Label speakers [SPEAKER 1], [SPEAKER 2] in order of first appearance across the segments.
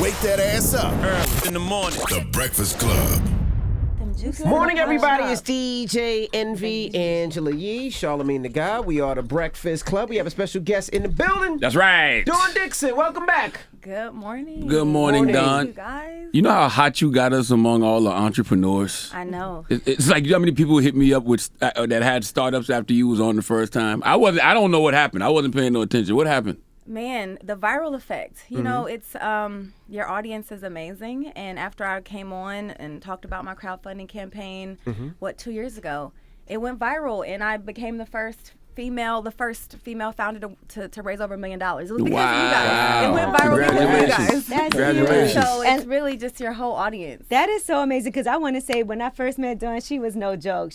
[SPEAKER 1] Wake that ass up.
[SPEAKER 2] Early in the morning.
[SPEAKER 1] The Breakfast Club.
[SPEAKER 3] Morning, everybody. It's DJ Envy, Angela Yee, Charlamagne the Guy. We are the Breakfast Club. We have a special guest in the building.
[SPEAKER 4] That's right.
[SPEAKER 3] Dawn Dickson, welcome back.
[SPEAKER 5] Good morning.
[SPEAKER 4] Good morning, Dawn.
[SPEAKER 5] You guys.
[SPEAKER 4] You know how hot you got us among all the entrepreneurs?
[SPEAKER 5] I know.
[SPEAKER 4] It's like, you know how many people hit me up with that had startups after you was on the first time? I don't know what happened. I wasn't paying no attention. What happened?
[SPEAKER 5] Man, the viral effect. You know, it's your audience is amazing. And after I came on and talked about my crowdfunding campaign, 2 years ago, it went viral, and I became the first female founder to raise over $1 million. It was because of you guys. It went viral because of you guys.
[SPEAKER 4] Congratulations.
[SPEAKER 5] So it's really just your whole audience.
[SPEAKER 6] That is so amazing, because I want to say, when I first met Dawn, she was no joke.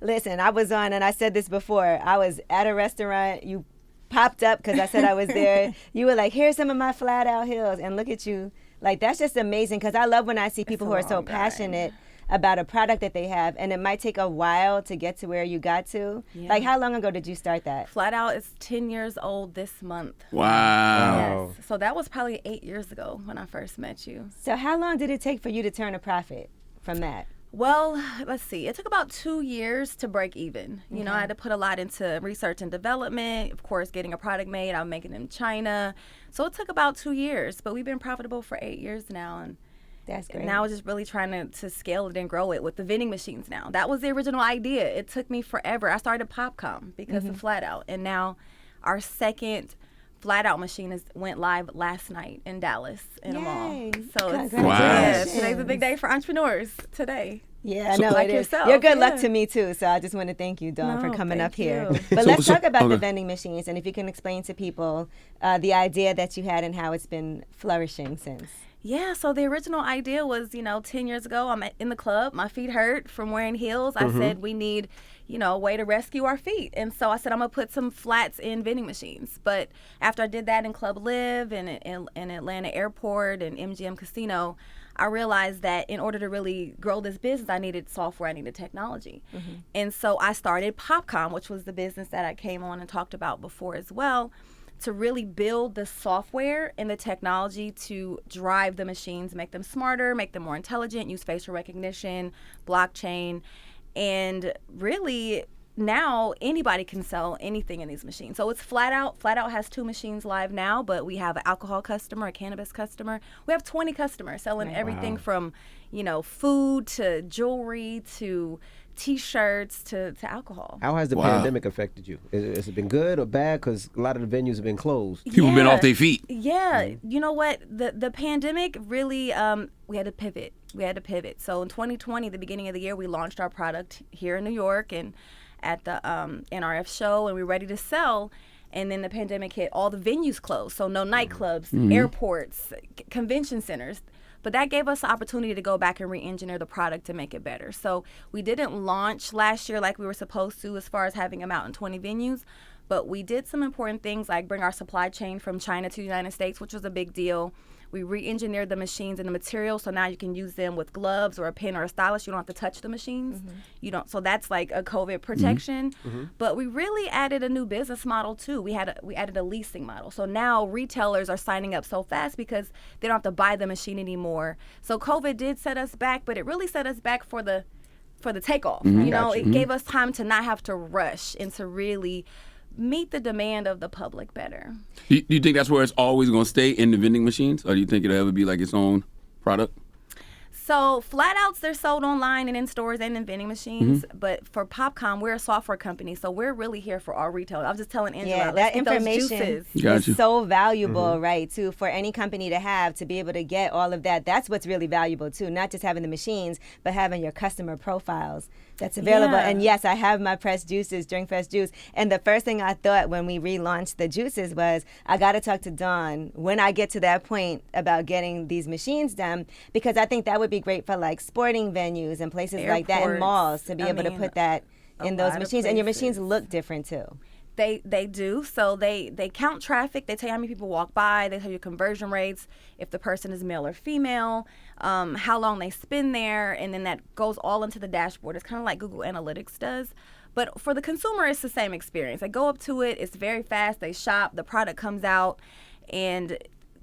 [SPEAKER 6] Listen, I was on, and I said this before, I was at a restaurant, you popped up because I said I was there. You were like, here's some of my flat out heels, and look at you. Like, that's just amazing, because I love when I see people who are so passionate about a product that they have, and it might take a while to get to where you got to. Yeah. Like, how long ago did you start that?
[SPEAKER 5] Flat Out is 10 years old this month.
[SPEAKER 4] Wow.
[SPEAKER 5] Yes. So that was probably 8 years ago when I first met you.
[SPEAKER 6] So how long did it take for you to turn a profit from that?
[SPEAKER 5] Well, let's see. It took about 2 years to break even. You know, I had to put a lot into research and development. Of course, getting a product made. I'm making it in China. So it took about 2 years, but we've been profitable for 8 years now. And
[SPEAKER 6] that's great.
[SPEAKER 5] now we're just really trying to scale it and grow it with the vending machines now. That was the original idea. It took me forever. I started PopCom because of Flat Out. And now our second Flat Out machine went live last night in Dallas in a mall. So it's today's a big day for entrepreneurs today.
[SPEAKER 6] Yeah, I know
[SPEAKER 5] like
[SPEAKER 6] it is.
[SPEAKER 5] yourself,
[SPEAKER 6] You're good luck to me too. So I just want to thank you, Dawn, for coming up here. But let's talk about the vending machines, and if you can explain to people the idea that you had and how it's been flourishing since.
[SPEAKER 5] Yeah, so the original idea was, 10 years ago, I'm in the club, my feet hurt from wearing heels. I said we need, a way to rescue our feet. And so I said, I'm going to put some flats in vending machines. But after I did that in Club Live and in Atlanta Airport and MGM Casino, I realized that in order to really grow this business, I needed software, I needed technology. And so I started PopCom, which was the business that I came on and talked about before as well, to really build the software and the technology to drive the machines, make them smarter, make them more intelligent, use facial recognition, blockchain, and really now anybody can sell anything in these machines. So it's Flat Out. Flat Out has 2 machines live now, but we have an alcohol customer, a cannabis customer. We have 20 customers selling everything from, food to jewelry to T-shirts to alcohol.
[SPEAKER 3] How has the pandemic affected you? Has it been good or bad? Because a lot of the venues have been closed.
[SPEAKER 4] People have been off their feet.
[SPEAKER 5] Yeah. You know what? The pandemic really, we had to pivot. So in 2020, the beginning of the year, we launched our product here in New York and at the NRF show, and we were ready to sell. And then the pandemic hit. All the venues closed. So no nightclubs, airports, convention centers. But that gave us the opportunity to go back and re-engineer the product to make it better. So we didn't launch last year like we were supposed to as far as having them out in 20 venues. But we did some important things like bring our supply chain from China to the United States, which was a big deal. We re-engineered the machines and the materials, so now you can use them with gloves or a pen or a stylus. You don't have to touch the machines. You don't. So that's like a COVID protection. But we really added a new business model too. We added a leasing model. So now retailers are signing up so fast because they don't have to buy the machine anymore. So COVID did set us back, but it really set us back for the takeoff. It gave us time to not have to rush and to really meet the demand of the public better.
[SPEAKER 4] Do you think that's where it's always going to stay, in the vending machines? Or do you think it'll ever be like its own product?
[SPEAKER 5] So Flat Outs, they're sold online and in stores and in vending machines. But for PopCom, we're a software company, so we're really here for our retail. I was just telling Angela,
[SPEAKER 6] yeah, that information is so valuable, right, too, for any company to have, to be able to get all of that. That's what's really valuable, too, not just having the machines, but having your customer profiles that's available.
[SPEAKER 5] Yeah.
[SPEAKER 6] And yes, I have my pressed juices, Drink Fresh Juice. And the first thing I thought when we relaunched the juices was, I got to talk to Dawn when I get to that point about getting these machines done, because I think that would be great for like sporting venues and places like that, in malls, to be able to put that in those machines. And your machines look different too.
[SPEAKER 5] They do. So they count traffic. They tell you how many people walk by. They tell you conversion rates, if the person is male or female, how long they spend there, and then that goes all into the dashboard. It's kind of like Google Analytics does. But for the consumer, it's the same experience. They go up to it. It's very fast. They shop. The product comes out, and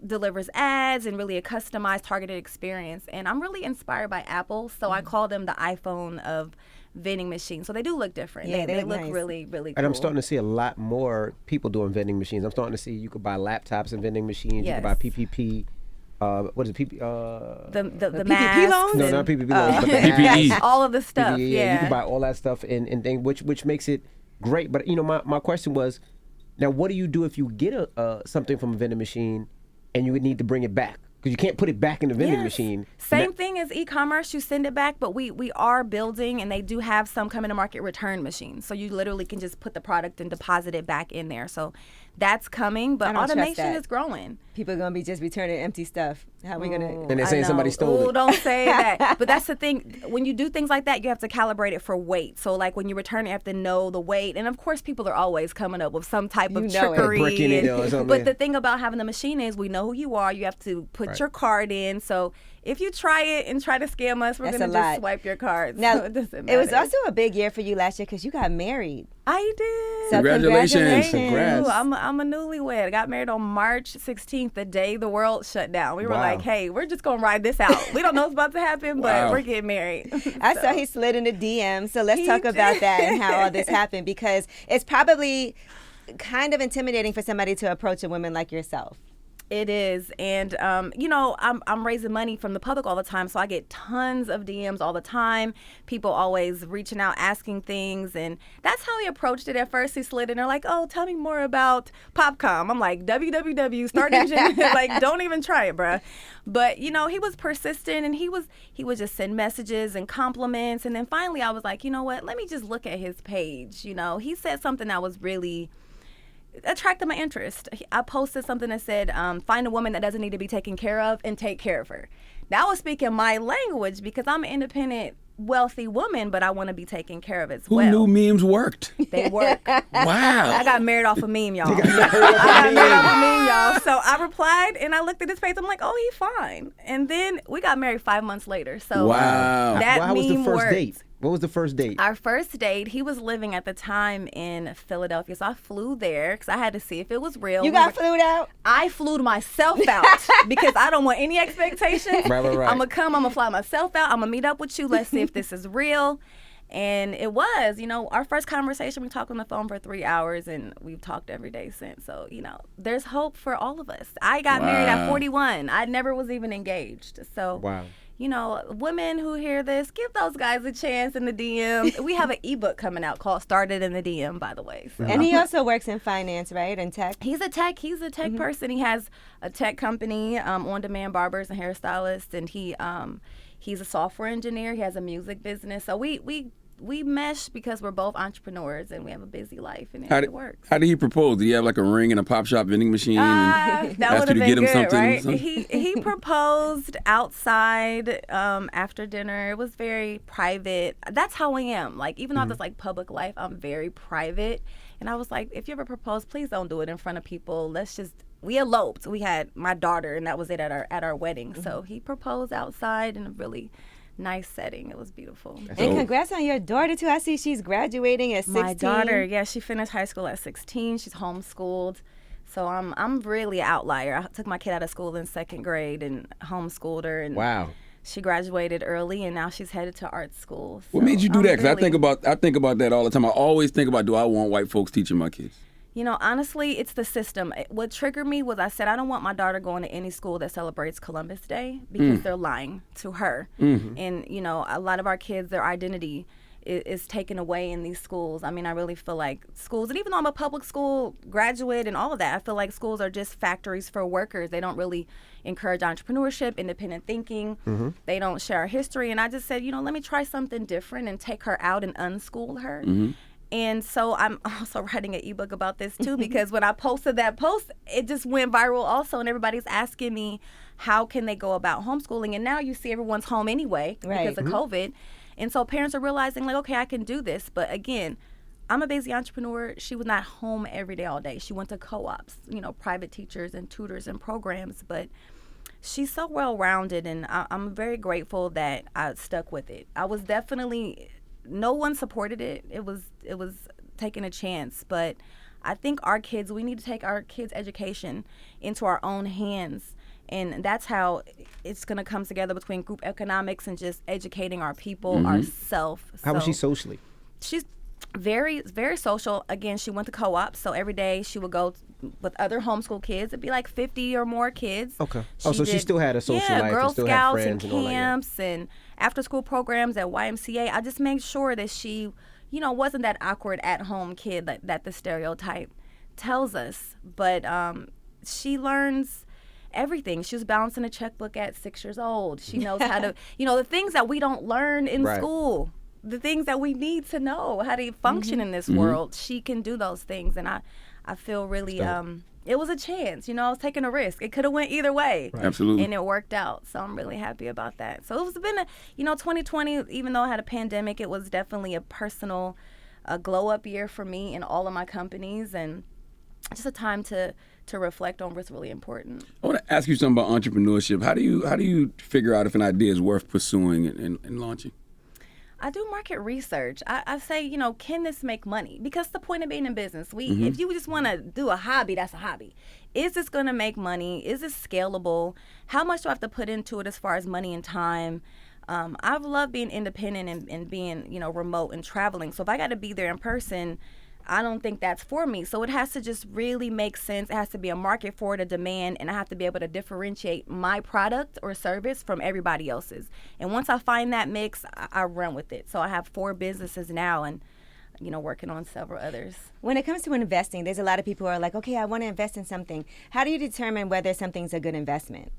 [SPEAKER 5] delivers ads and really a customized, targeted experience. And I'm really inspired by Apple, so I call them the iPhone of vending machines. So they do look different.
[SPEAKER 6] Yeah,
[SPEAKER 5] they
[SPEAKER 6] look
[SPEAKER 5] look
[SPEAKER 6] nice.
[SPEAKER 5] really, really cool.
[SPEAKER 3] And I'm starting to see a lot more people doing vending machines. I'm starting to see you could buy laptops and vending machines. You
[SPEAKER 5] Yes.
[SPEAKER 3] can buy PPP. What is it? PP?
[SPEAKER 5] the
[SPEAKER 6] PPP
[SPEAKER 5] masks
[SPEAKER 6] loans?
[SPEAKER 3] No,
[SPEAKER 5] and
[SPEAKER 3] not PPP loans, but the
[SPEAKER 4] PPE.
[SPEAKER 3] masks.
[SPEAKER 5] all of the stuff.
[SPEAKER 3] PPE,
[SPEAKER 5] Yeah,
[SPEAKER 3] you can buy all that stuff and thing, which makes it great. But my question was, now what do you do if you get something from a vending machine and you would need to bring it back? Because you can't put it back in the vending
[SPEAKER 5] Yes.
[SPEAKER 3] machine.
[SPEAKER 5] Same thing as e-commerce. You send it back, but we are building, and they do have some coming to market return machines. So you literally can just put the product and deposit it back in there. So that's coming,
[SPEAKER 6] I
[SPEAKER 5] but
[SPEAKER 6] don't trust
[SPEAKER 5] automation
[SPEAKER 6] that.
[SPEAKER 5] is growing.
[SPEAKER 6] People are gonna be just returning empty stuff. How we gonna?
[SPEAKER 3] And they're saying
[SPEAKER 5] I
[SPEAKER 3] somebody
[SPEAKER 5] know.
[SPEAKER 3] stole
[SPEAKER 5] Ooh,
[SPEAKER 3] it.
[SPEAKER 5] don't say that. But that's the thing. When you do things like that, you have to calibrate it for weight. So like when you return it, you have to know the weight. And of course, people are always coming up with some type of
[SPEAKER 6] You know it.
[SPEAKER 5] trickery.
[SPEAKER 3] Bricking it or something,
[SPEAKER 5] But
[SPEAKER 3] yeah.
[SPEAKER 5] the thing about having the machine is we know who you are. You have to put
[SPEAKER 3] Right.
[SPEAKER 5] your card in. So if you try it and try to scam us, we're
[SPEAKER 6] That's
[SPEAKER 5] going
[SPEAKER 6] a
[SPEAKER 5] to just
[SPEAKER 6] lot.
[SPEAKER 5] swipe your cards.
[SPEAKER 6] Now,
[SPEAKER 5] So it doesn't
[SPEAKER 6] it was
[SPEAKER 5] matter.
[SPEAKER 6] also a big year for you last year because you got married.
[SPEAKER 5] I did.
[SPEAKER 6] So
[SPEAKER 4] Congratulations.
[SPEAKER 3] Congrats.
[SPEAKER 5] Ooh, I'm a newlywed. I got married on March 16th, the day the world shut down. We were
[SPEAKER 3] Wow.
[SPEAKER 5] like, hey, we're just going to ride this out. We don't know what's about to happen, but
[SPEAKER 4] Wow.
[SPEAKER 5] we're getting married.
[SPEAKER 6] I saw he slid in the DM. So let's
[SPEAKER 5] He
[SPEAKER 6] talk about that and how all this
[SPEAKER 5] did.
[SPEAKER 6] happened because it's probably kind of intimidating for somebody to approach a woman like yourself.
[SPEAKER 5] It is, and I'm raising money from the public all the time, so I get tons of DMs all the time. People always reaching out, asking things, and that's how he approached it. At first, he slid in. They're like, "Oh, tell me more about PopCom." I'm like, "www. Start engine." Like, don't even try it, bruh. But he was persistent, and he would just send messages and compliments, and then finally, I was like, you know what? Let me just look at his page. He said something that was really attracted my interest. I posted something that said, find a woman that doesn't need to be taken care of and take care of her. That was speaking my language because I'm an independent, wealthy woman, but I want to be taken care of as
[SPEAKER 4] Who
[SPEAKER 5] well.
[SPEAKER 4] knew memes worked?
[SPEAKER 5] They work. I
[SPEAKER 4] Wow.
[SPEAKER 5] got married off a meme, y'all. I got married off a meme, y'all. So I replied and I looked at his face. I'm like, oh, he's fine. And then we got married 5 months later. So
[SPEAKER 4] Wow.
[SPEAKER 5] that
[SPEAKER 3] How was the
[SPEAKER 5] meme
[SPEAKER 3] first
[SPEAKER 5] worked.
[SPEAKER 3] date? What was the first date?
[SPEAKER 5] Our first date, he was living at the time in Philadelphia, so I flew there because I had to see if it was real.
[SPEAKER 6] You got flued out?
[SPEAKER 5] I flew myself out because I don't want any expectations.
[SPEAKER 3] Right.
[SPEAKER 5] I'm going to fly myself out. I'm going to meet up with you. Let's see if this is real. And it was, our first conversation, we talked on the phone for 3 hours and we've talked every day since. So, there's hope for all of us. I got married at 41. I never was even engaged. So,
[SPEAKER 3] Wow.
[SPEAKER 5] Women who hear this, give those guys a chance in the DM. We have an ebook coming out called Started in the DM, by the way. So.
[SPEAKER 6] And he also works in finance, right? And tech?
[SPEAKER 5] He's a tech person. He has a tech company, on-demand barbers and hairstylists, and he's a software engineer. He has a music business. So we mesh because we're both entrepreneurs and we have a busy life, and it works.
[SPEAKER 4] How did he propose? Did he have like a ring and a pop shop vending machine? And
[SPEAKER 5] That
[SPEAKER 4] asked
[SPEAKER 5] would
[SPEAKER 4] you
[SPEAKER 5] have
[SPEAKER 4] to
[SPEAKER 5] been
[SPEAKER 4] get him
[SPEAKER 5] good,
[SPEAKER 4] something?
[SPEAKER 5] right? He proposed outside after dinner. It was very private. That's how I am. Like, even though I have this like public life, I'm very private. And I was like, if you ever propose, please don't do it in front of people. We eloped. We had my daughter, and that was it at our wedding. So he proposed outside in a really nice setting. It was beautiful.
[SPEAKER 6] And congrats on your daughter, too. I see she's graduating at 16.
[SPEAKER 5] My daughter, yeah, she finished high school at 16. She's homeschooled. So I'm really an outlier. I took my kid out of school in 2nd grade and homeschooled her. And
[SPEAKER 3] Wow.
[SPEAKER 5] she graduated early, and now she's headed to art school.
[SPEAKER 4] What made you do that? Because
[SPEAKER 5] Really,
[SPEAKER 4] I think about that all the time. I always think about, do I want white folks teaching my kids?
[SPEAKER 5] honestly, it's the system. What triggered me was I said, I don't want my daughter going to any school that celebrates Columbus Day because they're lying to her. And, a lot of our kids, their identity is taken away in these schools. I mean, I really feel like schools, and even though I'm a public school graduate and all of that, I feel like schools are just factories for workers. They don't really encourage entrepreneurship, independent thinking. They don't share our history. And I just said, let me try something different and take her out and unschool her. And so I'm also writing an ebook about this too, because when I posted that post, it just went viral also, and everybody's asking me how can they go about homeschooling. And now you see everyone's home anyway because of COVID. And so parents are realizing, like, okay, I can do this. But again, I'm a busy entrepreneur. She was not home every day all day. She went to co-ops, private teachers and tutors and programs. But she's so well-rounded, and I'm very grateful that I stuck with it. I was definitely... No one supported it. It was taking a chance, but I think we need to take our kids' education into our own hands. And that's how it's going to come together between group economics and just educating our people, ourselves.
[SPEAKER 3] How was she socially?
[SPEAKER 5] She's very, very social. Again, she went to co-op, so every day she would go with other homeschool kids. It'd be like 50 or more kids.
[SPEAKER 3] Okay. She still had a social life
[SPEAKER 5] Girl
[SPEAKER 3] and still
[SPEAKER 5] Scouts
[SPEAKER 3] had friends
[SPEAKER 5] and
[SPEAKER 3] and all that.
[SPEAKER 5] camps and after-school programs at YMCA. I just made sure that she, wasn't that awkward at-home kid that the stereotype tells us. But she learns everything. She was balancing a checkbook at 6 years old. She knows how to, the things that we don't learn in school, the things that we need to know how to function in this world. She can do those things, and I feel really, it was a chance. I was taking a risk. It could have went either way.
[SPEAKER 4] Right. Absolutely.
[SPEAKER 5] And it worked out, so I'm really happy about that. So it's been 2020, even though I had a pandemic, it was definitely a personal glow-up year for me and all of my companies, and just a time to reflect on what's really important.
[SPEAKER 4] I want to ask you something about entrepreneurship. How do you figure out if an idea is worth pursuing and launching?
[SPEAKER 5] I do market research. I say, can this make money? Because the point of being in business, if you just want to do a hobby, that's a hobby. Is this going to make money? Is this scalable? How much do I have to put into it as far as money and time? I've loved being independent and being, remote and traveling. So if I got to be there in person, I don't think that's for me. So it has to just really make sense. It has to be a market for it, a demand, and I have to be able to differentiate my product or service from everybody else's. And once I find that mix, I run with it. So I have 4 businesses now and, working on several others.
[SPEAKER 6] When it comes to investing, there's a lot of people who are like, okay, I want to invest in something. How do you determine whether something's a good investment?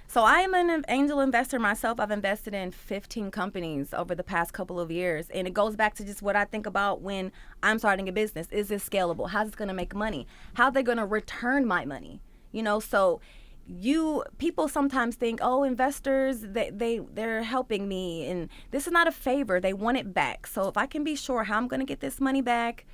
[SPEAKER 5] So I am an angel investor myself. I've invested in 15 companies over the past couple of years. And it goes back to just what I think about when I'm starting a business. Is this scalable? How's it going to make money? How are they going to return my money? So people sometimes think, oh, investors, they're helping me. And this is not a favor. They want it back. So if I can be sure how I'm going to get this money back,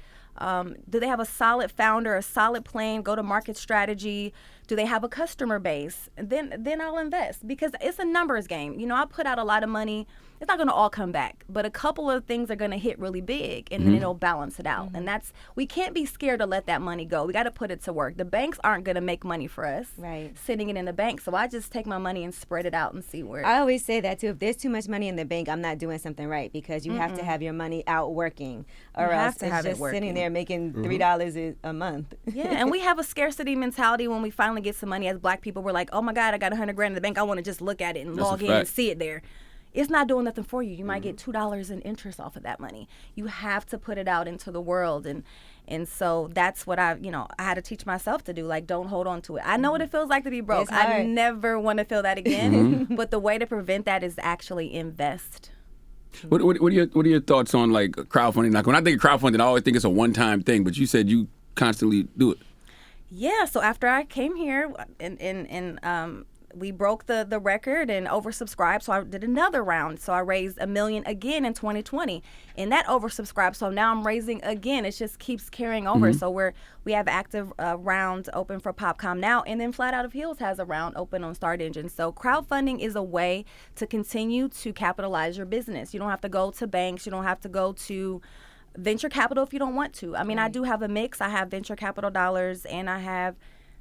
[SPEAKER 5] do they have a solid founder, a solid plan, go-to-market strategy? Do they have a customer base? Then I'll invest, because it's a numbers game. I put out a lot of money. It's not going to all come back, but a couple of things are going to hit really big, and then it'll balance it out. And we can't be scared to let that money go. We got to put it to work. The banks aren't going to make money for us, sitting it in the bank. So I just take my money and spread it out and see where.
[SPEAKER 6] I always say that too. If there's too much money in the bank, I'm not doing something right, because you have to have your money out working, or else it's just sitting there making $3 a month.
[SPEAKER 5] Yeah, and we have a scarcity mentality. When we finally get some money as Black people, we're like, oh my God, I got $100 grand in the bank. I want to just look at it and log in and see it there. It's not doing nothing for you. You might get $2 in interest off of that money. You have to put it out into the world, and so that's what I had to teach myself to do. Like, don't hold on to it. I know what it feels like to be broke. I never want to feel that again. But the way to prevent that is actually invest.
[SPEAKER 4] What are your thoughts on like crowdfunding? Like, when I think of crowdfunding, I always think it's a one-time thing. But you said you constantly do it.
[SPEAKER 5] Yeah. So after I came here and we broke the record and oversubscribed, so I did another round. So I raised $1 million again in 2020, and that oversubscribed. So now I'm raising again. It just keeps carrying over. So we have active rounds open for PopCom now, and then Flat Out of Heels has a round open on Start Engine. So crowdfunding is a way to continue to capitalize your business. You don't have to go to banks. You don't have to go to venture capital if you don't want to. I mean, I do have a mix. I have venture capital dollars, and I have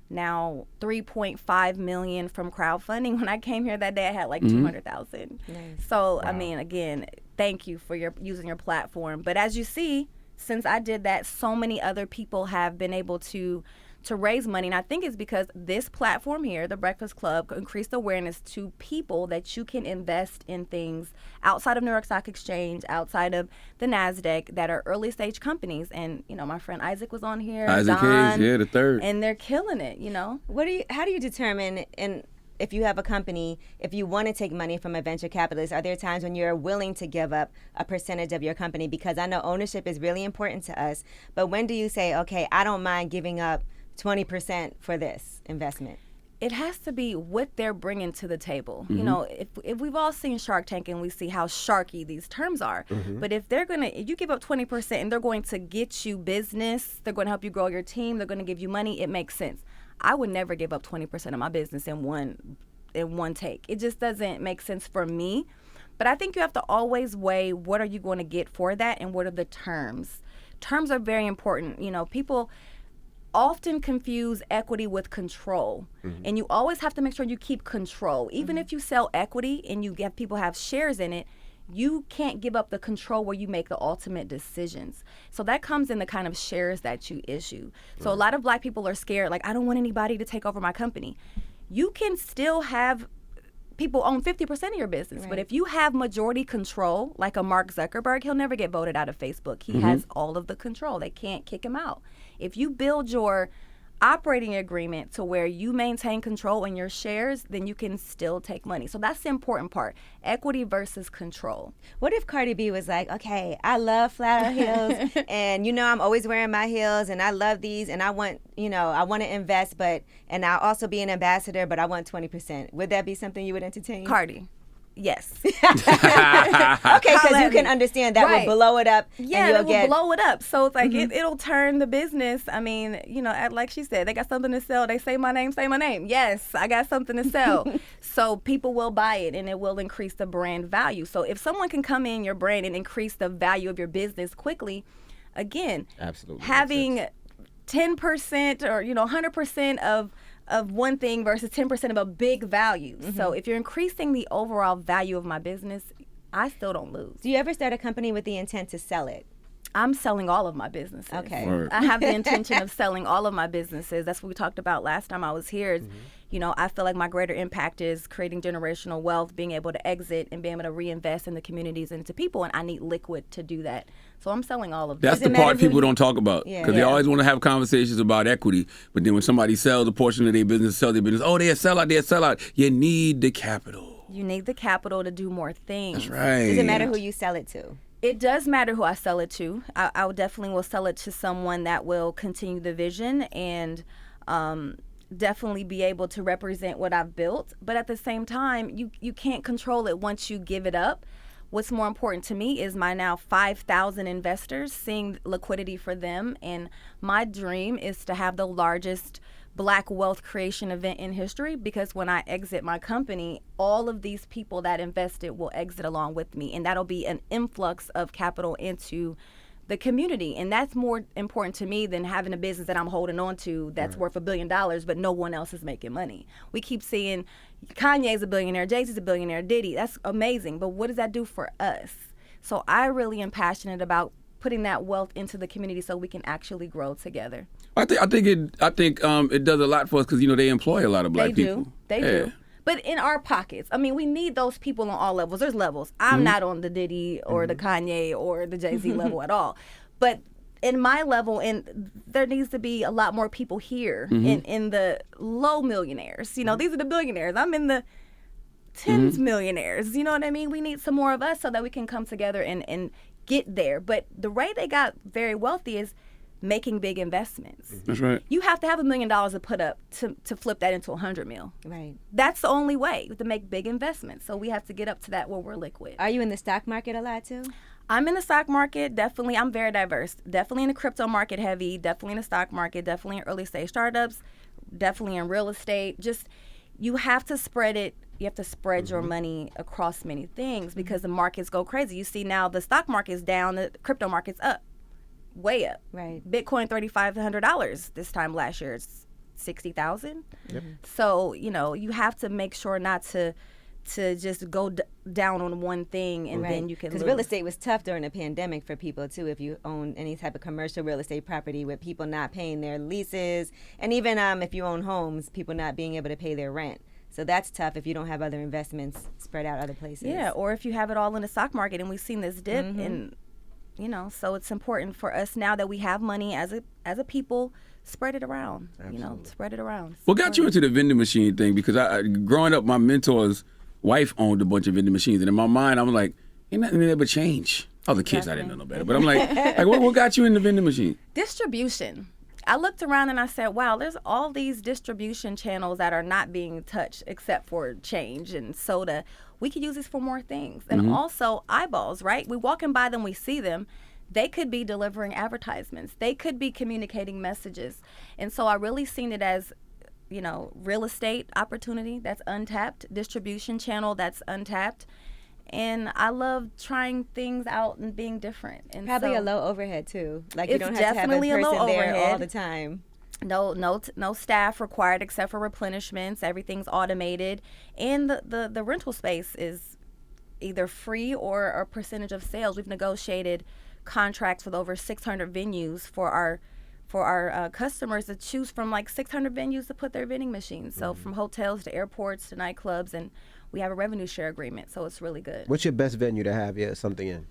[SPEAKER 5] now $3.5 million from crowdfunding. When I came here that day, I had like 200,000. Nice. So, I mean, again, thank you for using your platform. But as you see, since I did that, so many other people have been able to raise money. And I think it's because this platform here, the Breakfast Club, increased awareness to people that you can invest in things outside of New York Stock Exchange, outside of the NASDAQ, that are early stage companies. And, my friend Isaac was on here.
[SPEAKER 4] Isaac
[SPEAKER 5] Don,
[SPEAKER 4] Hayes, the third.
[SPEAKER 5] And they're killing it,
[SPEAKER 6] How do you determine, and if you have a company, if you want to take money from a venture capitalist, are there times when you're willing to give up a percentage of your company? Because I know ownership is really important to us, but when do you say, okay, I don't mind giving up 20% for this investment?
[SPEAKER 5] It has to be what they're bringing to the table. If we've all seen Shark Tank and we see how sharky these terms are, but if you give up 20% and they're going to get you business, they're going to help you grow your team, they're going to give you money, it makes sense. I would never give up 20% of my business in one take. It just doesn't make sense for me. But I think you have to always weigh, what are you going to get for that, and what are the terms? Terms are very important. People often confuse equity with control. And you always have to make sure you keep control. Even if you sell equity and you get people have shares in it, you can't give up the control where you make the ultimate decisions. So that comes in the kind of shares that you issue. So a lot of Black people are scared, like, I don't want anybody to take over my company. You can still have people own 50% of your business. But if you have majority control, like a Mark Zuckerberg, he'll never get voted out of Facebook. He has all of the control. They can't kick him out. If you build your operating agreement to where you maintain control in your shares, then you can still take money. So that's the important part, equity versus control.
[SPEAKER 6] What if Cardi B was like, okay, I love flat heels and I'm always wearing my heels and I love these and I want, I want to invest, and I'll also be an ambassador, but I want 20%. Would that be something you would entertain?
[SPEAKER 5] Cardi. Yes.
[SPEAKER 6] Okay, because you can understand that will blow it up.
[SPEAKER 5] Yeah, it will blow it up. So it's like it'll turn the business. I mean, like she said, they got something to sell. They say my name, say my name. Yes, I got something to sell. So people will buy it, and it will increase the brand value. So if someone can come in your brand and increase the value of your business quickly, again,
[SPEAKER 3] absolutely
[SPEAKER 5] having 10% or 100% of one thing versus 10% of a big value. So if you're increasing the overall value of my business, I still don't lose.
[SPEAKER 6] Do you ever start a company with the intent to sell it?
[SPEAKER 5] I'm selling all of my businesses.
[SPEAKER 6] Okay.
[SPEAKER 4] Word.
[SPEAKER 5] I have the intention of selling all of my businesses. That's what we talked about last time I was here. I feel like my greater impact is creating generational wealth, being able to exit and being able to reinvest in the communities and into people, and I need liquid to do that. So I'm selling all of them.
[SPEAKER 4] That's the part people don't talk about, because they always want to have conversations about equity. But then when somebody sells a portion of their business, oh, they're a sellout. You need the capital.
[SPEAKER 5] You need the capital to do more things.
[SPEAKER 4] That's right.
[SPEAKER 6] Does it matter who you sell it to?
[SPEAKER 5] It does matter who I sell it to. I definitely will sell it to someone that will continue the vision and definitely be able to represent what I've built. But at the same time, you can't control it once you give it up. What's more important to me is my now 5,000 investors, seeing liquidity for them. And my dream is to have the largest Black wealth creation event in history, because when I exit my company, all of these people that invested will exit along with me. And that'll be an influx of capital into the community. And that's more important to me than having a business that I'm holding on to that's worth $1 billion, but no one else is making money. We keep seeing Kanye's a billionaire, Jay-Z's a billionaire, Diddy. That's amazing. But what does that do for us? So I really am passionate about putting that wealth into the community so we can actually grow together.
[SPEAKER 4] I think it does a lot for us, because they employ a lot of Black people.
[SPEAKER 5] They do. But in our pockets, I mean, we need those people on all levels. There's levels. I'm not on the Diddy or the Kanye or the Jay-Z level at all. But in my level, and there needs to be a lot more people here in the low millionaires. These are the billionaires. I'm in the tens millionaires. You know what I mean? We need some more of us so that we can come together and get there. But the way they got very wealthy is making big investments.
[SPEAKER 4] That's right.
[SPEAKER 5] You have to have $1 million to put up to flip that into $100 million.
[SPEAKER 6] Right.
[SPEAKER 5] That's the only way, to make big investments. So we have to get up to that where we're liquid.
[SPEAKER 6] Are you in the stock market a lot too?
[SPEAKER 5] I'm in the stock market, definitely. I'm very diverse. Definitely in the crypto market heavy, definitely in the stock market, definitely in early stage startups, definitely in real estate. Just, you have to spread it. You have to spread your money across many things, because the markets go crazy. You see now the stock market's down, the crypto market's up. Way up.
[SPEAKER 6] Right.
[SPEAKER 5] Bitcoin $3,500 this time last year. It's $60,000.
[SPEAKER 3] Yep.
[SPEAKER 5] So you have to make sure not to just go down on one thing and then you can lose.
[SPEAKER 6] Because real estate was tough during the pandemic for people too. If you own any type of commercial real estate property with people not paying their leases, and even if you own homes, people not being able to pay their rent. So that's tough if you don't have other investments spread out other places.
[SPEAKER 5] Yeah, or if you have it all in the stock market, and we've seen this dip and so it's important for us now that we have money as a people, spread it around.
[SPEAKER 3] Absolutely.
[SPEAKER 5] Spread it around.
[SPEAKER 4] What got you into the vending machine thing? Because growing up, my mentor's wife owned a bunch of vending machines, and in my mind, I was like, ain't nothing there but change. Other kids, I didn't know no better, but I'm like what got you in the vending machine?
[SPEAKER 5] Distribution. I looked around and I said, wow, there's all these distribution channels that are not being touched except for change and soda. We could use this for more things. And also eyeballs, right? We walking by them, we see them. They could be delivering advertisements. They could be communicating messages. And so I really seen it as, real estate opportunity that's untapped, distribution channel that's untapped. And I love trying things out and being different. And
[SPEAKER 6] probably
[SPEAKER 5] so
[SPEAKER 6] a low overhead too. Like you
[SPEAKER 5] it's
[SPEAKER 6] don't have to have a
[SPEAKER 5] definitely a low
[SPEAKER 6] person there all
[SPEAKER 5] overhead.
[SPEAKER 6] the time.
[SPEAKER 5] No staff required except for replenishments. Everything's automated, and the rental space is either free or a percentage of sales. We've negotiated contracts with over 600 venues for our customers to choose from, like 600 venues to put their vending machines. So from hotels to airports to nightclubs, and we have a revenue share agreement. So it's really good.
[SPEAKER 3] What's your best venue to have something in?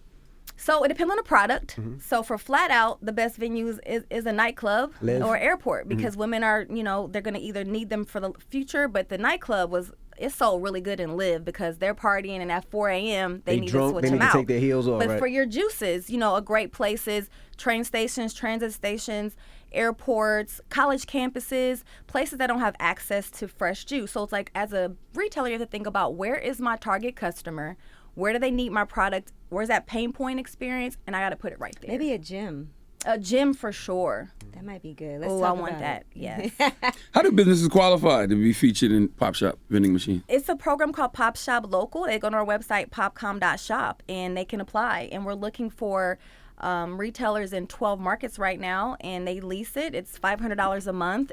[SPEAKER 5] So it depends on the product. So for Flat Out, the best venues is a nightclub or airport, because women are, they're going to either need them for the future, but the nightclub it's sold really good in Live because they're partying, and at 4 a.m. they need to switch them out.
[SPEAKER 3] To take their heels off,
[SPEAKER 5] but
[SPEAKER 3] right?
[SPEAKER 5] for your juices, a great place is train stations, transit stations, airports, college campuses, places that don't have access to fresh juice. So it's like, as a retailer, you have to think about, where is my target customer? Where do they need my product? Where's that pain point experience? And I got to put it right there.
[SPEAKER 6] Maybe a gym.
[SPEAKER 5] A gym for sure.
[SPEAKER 6] That might be good. Let's
[SPEAKER 5] Oh,
[SPEAKER 6] talk
[SPEAKER 5] I
[SPEAKER 6] about
[SPEAKER 5] want that.
[SPEAKER 6] it.
[SPEAKER 5] Yes.
[SPEAKER 4] How do businesses qualify to be featured in Pop Shop vending machine?
[SPEAKER 5] It's a program called Pop Shop Local. They go to our website, popcom.shop, and they can apply. And we're looking for retailers in 12 markets right now, and they lease it. It's $500 a month.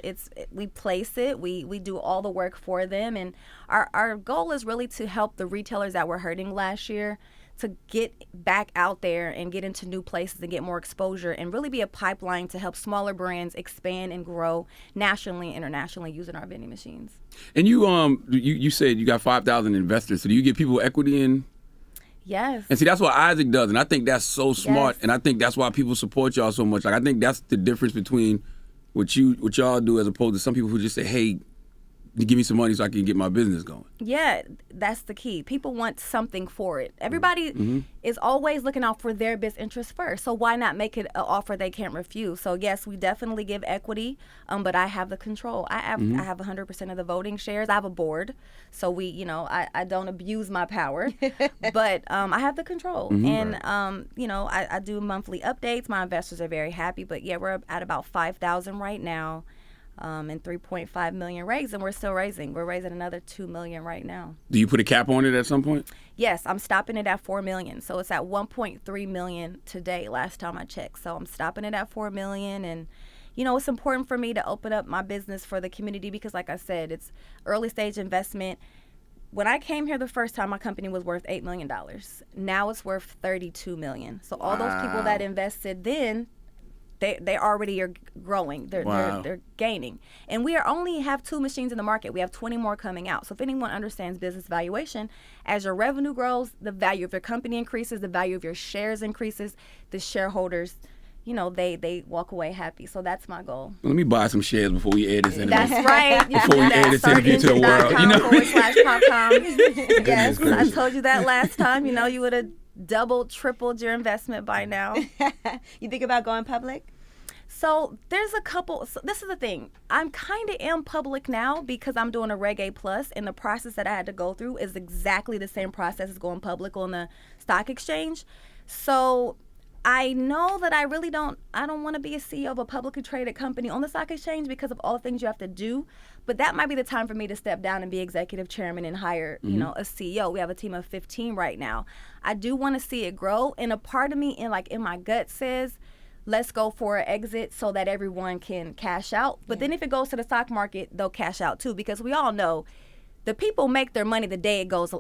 [SPEAKER 5] We place it. We do all the work for them, and our goal is really to help the retailers that were hurting last year to get back out there and get into new places and get more exposure, and really be a pipeline to help smaller brands expand and grow nationally and internationally using our vending machines.
[SPEAKER 4] And you said you got 5,000 investors. So do you give people equity in?
[SPEAKER 5] Yes.
[SPEAKER 4] And see, that's what Isaac does, and I think that's so smart,
[SPEAKER 5] Yes.
[SPEAKER 4] and I think that's why people support y'all so much. Like, I think that's the difference between what y'all do as opposed to some people who just say, "Hey, give me some money so I can get my business going."
[SPEAKER 5] Yeah, that's the key. People want something for it. Everybody is always looking out for their best interest first. So why not make it an offer they can't refuse? So yes, we definitely give equity, but I have the control. I have 100% of the voting shares. I have a board, so I don't abuse my power, but I have the control. And I do monthly updates. My investors are very happy. But yeah, we're at about 5,000 right now. And 3.5 million raised, and we're still raising. We're raising another 2 million right now.
[SPEAKER 4] Do you put a cap on it at some point?
[SPEAKER 5] Yes, I'm stopping it at 4 million. So it's at 1.3 million today, last time I checked. So I'm stopping it at 4 million, and it's important for me to open up my business for the community because, like I said, it's early stage investment. When I came here the first time, my company was worth $8 million. Now it's worth $32 million. So all those people that invested then, they already are growing. They're gaining. And we only have 2 machines in the market. We have 20 more coming out. So if anyone understands business valuation, as your revenue grows, the value of your company increases, the value of your shares increases, the shareholders, they walk away happy. So that's my goal.
[SPEAKER 4] Let me buy some shares before we air this interview.
[SPEAKER 5] That's right.
[SPEAKER 4] Before we air this interview to the world.
[SPEAKER 5] /PopCom. Yes, I told you that last time. You would have doubled, tripled your investment by now.
[SPEAKER 6] You think about going public?
[SPEAKER 5] So there's a couple. So this is the thing. I'm kind of am public now because I'm doing a Reg A Plus, and the process that I had to go through is exactly the same process as going public on the stock exchange. So I know that I don't want to be a CEO of a publicly traded company on the stock exchange because of all the things you have to do. But that might be the time for me to step down and be executive chairman and hire, a CEO. We have a team of 15 right now. I do want to see it grow, and a part of me in my gut says, let's go for an exit so that everyone can cash out. But then if it goes to the stock market, they'll cash out too, because we all know the people make their money the day it goes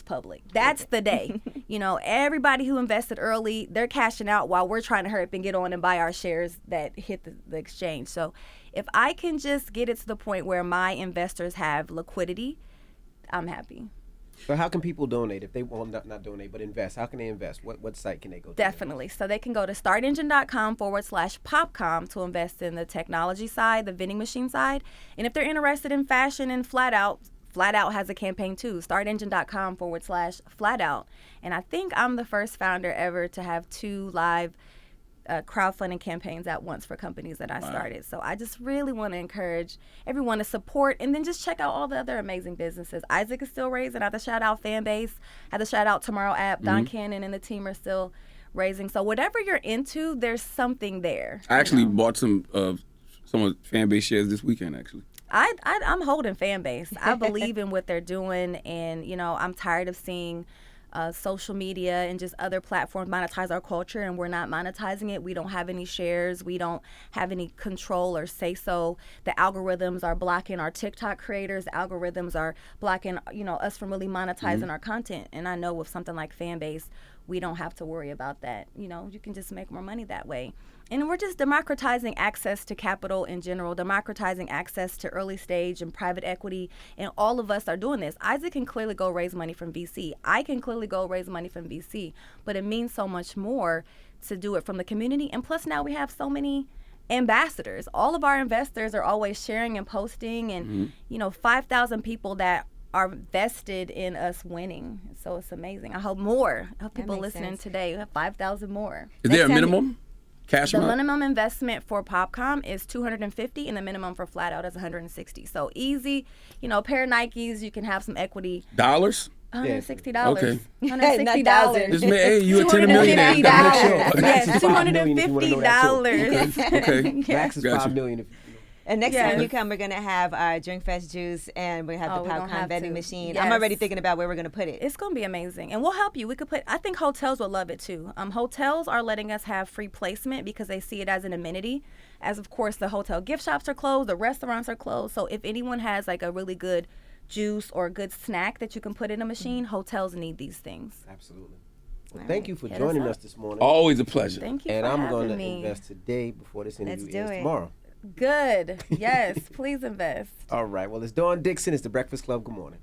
[SPEAKER 5] public. That's the day. Everybody who invested early, they're cashing out while we're trying to hurry up and get on and buy our shares that hit the exchange. So if I can just get it to the point where my investors have liquidity, I'm happy.
[SPEAKER 3] So how can people donate if they not donate but invest? How can they invest? What site can they go to?
[SPEAKER 5] Definitely. So they can go to startengine.com/PopCom to invest in the technology side, the vending machine side. And if they're interested in fashion and Flat Out has a campaign too. Startengine.com/Flat Out. And I think I'm the first founder ever to have 2 live crowdfunding campaigns at once for companies that I started. So I just really want to encourage everyone to support, and then just check out all the other amazing businesses. Isaac is still raising. I have to shout out Fanbase. I have to shout out Tomorrow App. Don Cannon and the team are still raising. So whatever you're into, there's something there.
[SPEAKER 4] I actually bought some of Fanbase shares this weekend, actually.
[SPEAKER 5] I'm holding Fanbase. I believe in what they're doing, and I'm tired of seeing social media and just other platforms monetize our culture, and we're not monetizing it. We don't have any shares. We don't have any control or say so. The algorithms are blocking our TikTok creators. Algorithms are blocking, us from really monetizing our content. And I know with something like Fanbase, we don't have to worry about that. You can just make more money that way. And we're just democratizing access to capital in general, democratizing access to early stage and private equity. And all of us are doing this. Isaac can clearly go raise money from VC. I can clearly go raise money from VC. But it means so much more to do it from the community. And plus now we have so many ambassadors. All of our investors are always sharing and posting, and 5,000 people that are vested in us winning. So it's amazing. I hope people listening today have 5,000 more.
[SPEAKER 4] Is there a minimum cash
[SPEAKER 5] The
[SPEAKER 4] amount?
[SPEAKER 5] minimum investment for PopCom is $250, and the minimum for Flat Out is $160. So easy. A pair of Nikes, you can have some equity.
[SPEAKER 4] Dollars?
[SPEAKER 5] $160.
[SPEAKER 4] Okay.
[SPEAKER 5] $160.
[SPEAKER 4] Just hey, you attend a millionaire.
[SPEAKER 5] $250. Yes, $250.
[SPEAKER 4] Okay.
[SPEAKER 3] Max is
[SPEAKER 4] Gotcha.
[SPEAKER 3] $5 million.
[SPEAKER 6] And next time you come, we're going to have our Drink Fest juice, and we have the
[SPEAKER 5] we're gonna
[SPEAKER 6] PopCom
[SPEAKER 5] have
[SPEAKER 6] vending
[SPEAKER 5] to.
[SPEAKER 6] machine.
[SPEAKER 5] Yes.
[SPEAKER 6] I'm already thinking about where we're going to put it.
[SPEAKER 5] It's going to be amazing. And we'll help you. I think hotels will love it too. Hotels are letting us have free placement because they see it as an amenity. As of course, the hotel gift shops are closed, the restaurants are closed. So if anyone has like a really good juice or a good snack that you can put in a machine, hotels need these things.
[SPEAKER 3] Absolutely. Well, thank you for
[SPEAKER 5] Hit us
[SPEAKER 3] joining
[SPEAKER 5] up.
[SPEAKER 3] us this morning.
[SPEAKER 4] Always a pleasure.
[SPEAKER 5] Thank you
[SPEAKER 3] And
[SPEAKER 5] for
[SPEAKER 3] I'm
[SPEAKER 5] having
[SPEAKER 3] going to
[SPEAKER 5] me.
[SPEAKER 3] invest today before this interview
[SPEAKER 6] Let's do
[SPEAKER 3] ends
[SPEAKER 6] it.
[SPEAKER 3] tomorrow.
[SPEAKER 5] Good. Yes, please invest.
[SPEAKER 3] All right. Well, it's Dawn Dickson. It's the Breakfast Club. Good morning.